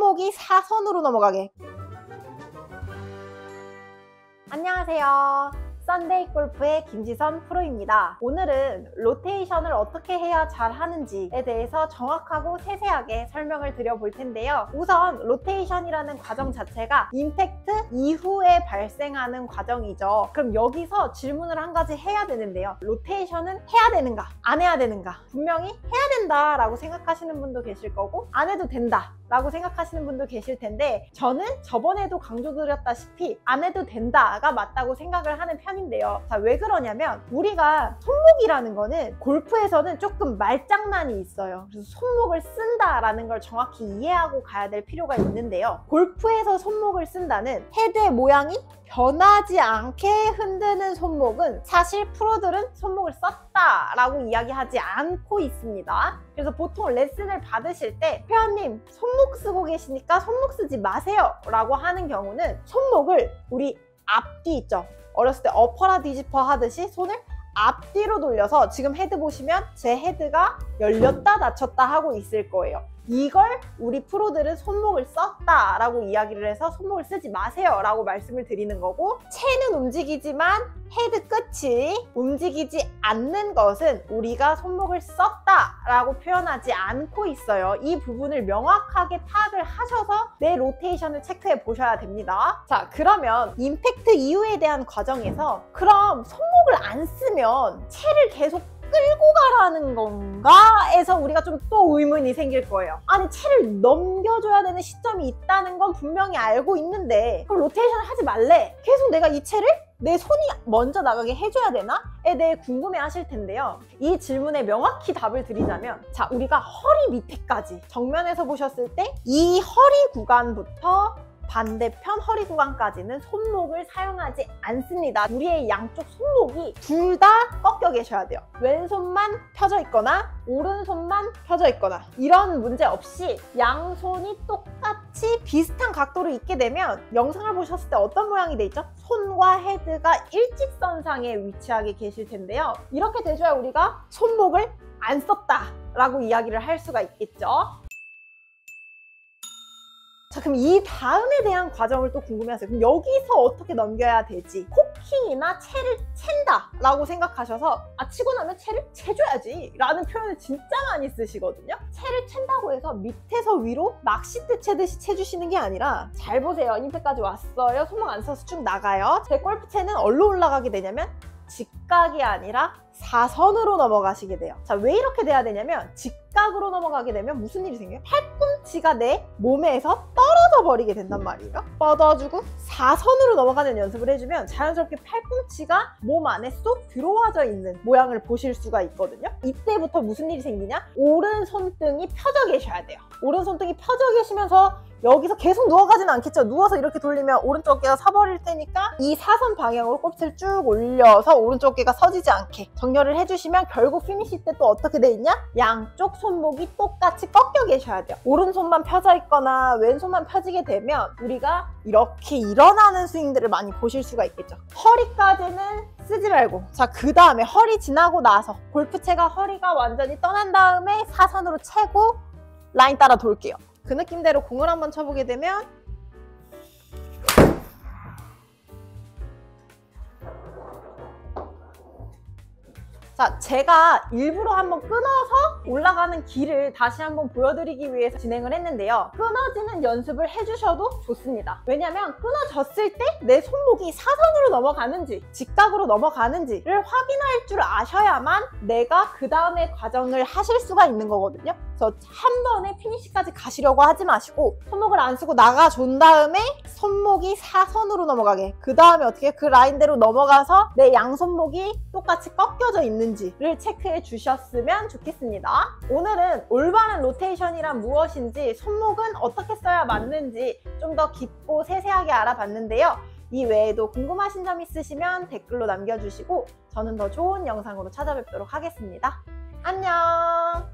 손목이 사선으로 넘어가게. 안녕하세요. 썬데이 골프의 김지선 프로입니다. 오늘은 로테이션을 어떻게 해야 잘 하는지에 대해서 정확하고 세세하게 설명을 드려볼 텐데요. 우선 로테이션이라는 과정 자체가 임팩트 이후에 발생하는 과정이죠. 그럼 여기서 질문을 한 가지 해야 되는데요. 로테이션은 해야 되는가? 안 해야 되는가? 분명히 해야 된다라고 생각하시는 분도 계실 거고 안 해도 된다 라고 생각하시는 분도 계실 텐데, 저는 저번에도 강조드렸다시피 안 해도 된다가 맞다고 생각을 하는 편인데요. 자, 왜 그러냐면 우리가 손목이라는 거는 골프에서는 조금 말장난이 있어요. 그래서 손목을 쓴다라는 걸 정확히 이해하고 가야 될 필요가 있는데요. 골프에서 손목을 쓴다는 헤드의 모양이 변하지 않게 흔드는 손목은 사실 프로들은 손목을 썼다라고 이야기하지 않고 있습니다. 그래서 보통 레슨을 받으실 때 회원님 손목 쓰고 계시니까 손목 쓰지 마세요 라고 하는 경우는 손목을 우리 앞뒤 있죠? 어렸을 때 엎어라 뒤집어 하듯이 손을 앞뒤로 돌려서, 지금 헤드 보시면 제 헤드가 열렸다 닫혔다 하고 있을 거예요. 이걸 우리 프로들은 손목을 썼다 라고 이야기를 해서 손목을 쓰지 마세요 라고 말씀을 드리는 거고, 채는 움직이지만 헤드 끝이 움직이지 않는 것은 우리가 손목을 썼다 라고 표현하지 않고 있어요. 이 부분을 명확하게 파악을 하셔서 내 로테이션을 체크해 보셔야 됩니다. 자, 그러면 임팩트 이후에 대한 과정에서 그럼 손목을 안 쓰면 채를 계속 끌고 가라는 건가? 에서 우리가 좀 또 의문이 생길 거예요. 아니, 채를 넘겨줘야 되는 시점이 있다는 건 분명히 알고 있는데 그럼 로테이션을 하지 말래. 계속 내가 이 채를 내 손이 먼저 나가게 해줘야 되나? 에 대해 궁금해 하실 텐데요. 이 질문에 명확히 답을 드리자면, 자, 우리가 허리 밑에까지 정면에서 보셨을 때 이 허리 구간부터 반대편 허리 구간까지는 손목을 사용하지 않습니다. 우리의 양쪽 손목이 둘 다 꺾여 계셔야 돼요. 왼손만 펴져 있거나 오른손만 펴져 있거나 이런 문제 없이 양손이 똑같이 비슷한 각도로 있게 되면 영상을 보셨을 때 어떤 모양이 돼 있죠? 손과 헤드가 일직선상에 위치하게 계실 텐데요. 이렇게 돼줘야 우리가 손목을 안 썼다 라고 이야기를 할 수가 있겠죠. 자, 그럼 이 다음에 대한 과정을 또 궁금해하세요. 그럼 여기서 어떻게 넘겨야 되지? 코킹이나 채를 챈다 라고 생각하셔서 치고 나면 채를 채줘야지 라는 표현을 진짜 많이 쓰시거든요. 채를 챈다고 해서 밑에서 위로 낚싯대 채듯이 채주시는 게 아니라, 잘 보세요. 임팩트까지 왔어요. 손목 안 써서 쭉 나가요. 제 골프채는 어디로 올라가게 되냐면 직각이 아니라 사선으로 넘어가시게 돼요. 자, 왜 이렇게 돼야 되냐면 직각으로 넘어가게 되면 무슨 일이 생겨요? 팔꿈치가 내 몸에서 떨어져 버리게 된단 말이에요. 뻗어주고 사선으로 넘어가는 연습을 해주면 자연스럽게 팔꿈치가 몸 안에 쏙 들어와져 있는 모양을 보실 수가 있거든요. 이때부터 무슨 일이 생기냐? 오른 손등이 펴져 계셔야 돼요. 오른 손등이 펴져 계시면서 여기서 계속 누워가지는 않겠죠. 누워서 이렇게 돌리면 오른쪽 어깨가 서버릴 테니까 이 사선 방향으로 꼽치를 쭉 올려서 오른쪽 어깨가 서지지 않게 정렬을 해주시면 결국 피니시 때 또 어떻게 돼 있냐? 양쪽 손목이 똑같이 꺾여 계셔야 돼요. 오른손만 펴져 있거나 왼손만 펴지게 되면 우리가 이렇게 일어나는 스윙들을 많이 보실 수가 있겠죠. 허리까지는 쓰지 말고, 자, 그 다음에 허리 지나고 나서 골프채가 허리가 완전히 떠난 다음에 사선으로 채고 라인 따라 돌게요. 그 느낌대로 공을 한번 쳐보게 되면 자, 제가 일부러 한번 끊어서 올라가는 길을 다시 한번 보여드리기 위해서 진행을 했는데요. 끊어지는 연습을 해주셔도 좋습니다. 왜냐면 끊어졌을 때 내 손목이 사선으로 넘어가는지 직각으로 넘어가는지를 확인할 줄 아셔야만 내가 그 다음에 과정을 하실 수가 있는 거거든요. 그래서 한 번에 피니시까지 가시려고 하지 마시고 손목을 안 쓰고 나가준 다음에 손목이 사선으로 넘어가게, 그 다음에 어떻게 그 라인대로 넘어가서 내 양손목이 똑같이 꺾여져 있는지를 체크해 주셨으면 좋겠습니다. 오늘은 올바른 로테이션이란 무엇인지, 손목은 어떻게 써야 맞는지 좀 더 깊고 세세하게 알아봤는데요. 이 외에도 궁금하신 점 있으시면 댓글로 남겨주시고 저는 더 좋은 영상으로 찾아뵙도록 하겠습니다. 안녕!